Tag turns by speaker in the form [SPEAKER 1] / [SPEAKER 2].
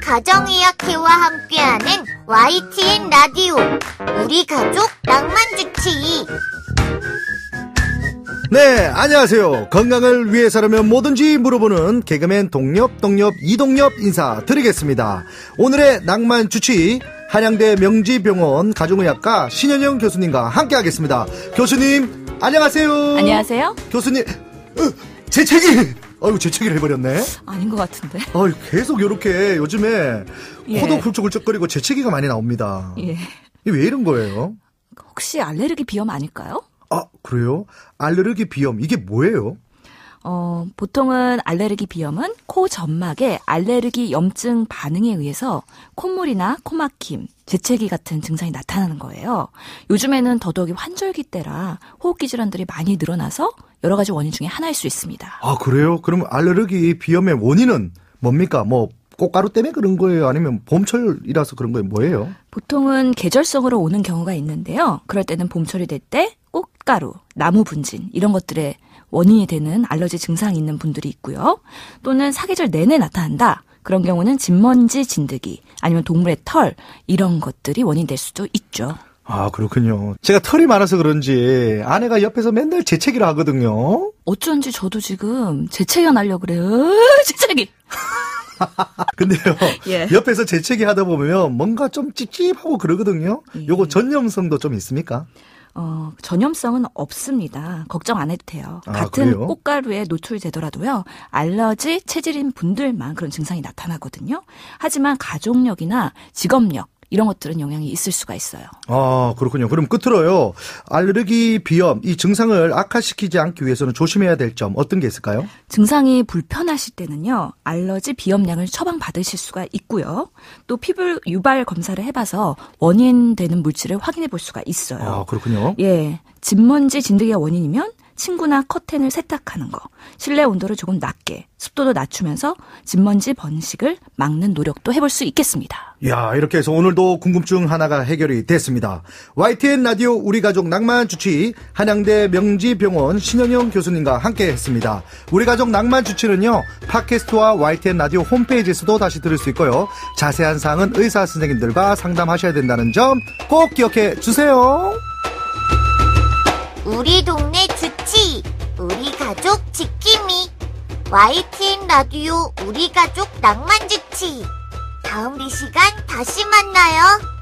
[SPEAKER 1] 가정의학회와 함께하는 YTN 라디오 우리 가족 낭만주치.
[SPEAKER 2] 네, 안녕하세요. 건강을 위해서라면 뭐든지 물어보는 개그맨 동엽 이동엽 인사드리겠습니다. 오늘의 낭만주치 한양대 명지병원 가정의학과 신현영 교수님과 함께하겠습니다. 교수님 안녕하세요.
[SPEAKER 3] 안녕하세요.
[SPEAKER 2] 교수님 재채기. 재채기를 해버렸네.
[SPEAKER 3] 아닌 것 같은데.
[SPEAKER 2] 계속 이렇게 요즘에
[SPEAKER 3] 예.
[SPEAKER 2] 코도 훌쩍훌쩍거리고 재채기가 많이 나옵니다.
[SPEAKER 3] 예.
[SPEAKER 2] 이게 왜 이런 거예요?
[SPEAKER 3] 혹시 알레르기 비염 아닐까요?
[SPEAKER 2] 아, 그래요? 알레르기 비염 이게 뭐예요?
[SPEAKER 3] 보통은 알레르기 비염은 코 점막의 알레르기 염증 반응에 의해서 콧물이나 코막힘, 재채기 같은 증상이 나타나는 거예요. 요즘에는 더더욱이 환절기 때라 호흡기 질환들이 많이 늘어나서 여러 가지 원인 중에 하나일 수 있습니다.
[SPEAKER 2] 아, 그래요? 그럼 알레르기 비염의 원인은 뭡니까? 꽃가루 때문에 그런 거예요? 아니면 봄철이라서 그런 거예요? 뭐예요?
[SPEAKER 3] 보통은 계절성으로 오는 경우가 있는데요. 그럴 때는 봄철이 될 때 꽃가루, 나무 분진 이런 것들의 원인이 되는 알러지 증상이 있는 분들이 있고요. 또는 사계절 내내 나타난다. 그런 경우는 진먼지, 진드기 아니면 동물의 털 이런 것들이 원인이 될 수도 있죠.
[SPEAKER 2] 아, 그렇군요. 제가 털이 많아서 그런지 아내가 옆에서 맨날 재채기를 하거든요.
[SPEAKER 3] 어쩐지 저도 지금 재채기가 나려고 그래요. 재채기.
[SPEAKER 2] 근데요,
[SPEAKER 3] 예.
[SPEAKER 2] 옆에서 재채기 하다 보면 뭔가 좀 찝찝하고 그러거든요. 요거 전염성도 좀 있습니까?
[SPEAKER 3] 전염성은 없습니다. 걱정 안 해도 돼요.
[SPEAKER 2] 아,
[SPEAKER 3] 같은
[SPEAKER 2] 그래요?
[SPEAKER 3] 꽃가루에 노출이 되더라도요. 알러지 체질인 분들만 그런 증상이 나타나거든요. 하지만 가족력이나 직업력 이런 것들은 영향이 있을 수가 있어요.
[SPEAKER 2] 아, 그렇군요. 그럼 끝으로요. 알레르기 비염 이 증상을 악화시키지 않기 위해서는 조심해야 될 점 어떤 게 있을까요?
[SPEAKER 3] 증상이 불편하실 때는요. 알러지 비염약을 처방받으실 수가 있고요. 또 피부 유발 검사를 해봐서 원인 되는 물질을 확인해 볼 수가 있어요.
[SPEAKER 2] 아, 그렇군요.
[SPEAKER 3] 예, 진먼지, 진드기가 원인이면 침구나 커튼을 세탁하는 거, 실내 온도를 조금 낮게, 습도도 낮추면서 진먼지 번식을 막는 노력도 해볼 수 있겠습니다.
[SPEAKER 2] 이야, 이렇게 해서 오늘도 궁금증 하나가 해결이 됐습니다. YTN 라디오 우리 가족 낭만주치 한양대 명지병원 신현영 교수님과 함께 했습니다. 우리 가족 낭만주치는요, 팟캐스트와 YTN 라디오 홈페이지에서도 다시 들을 수 있고요. 자세한 사항은 의사 선생님들과 상담하셔야 된다는 점 꼭 기억해 주세요.
[SPEAKER 1] 우리 동네 주치, 우리 가족 지킴이. YTN 라디오 우리 가족 낭만주치. 다음 이 시간 다시 만나요.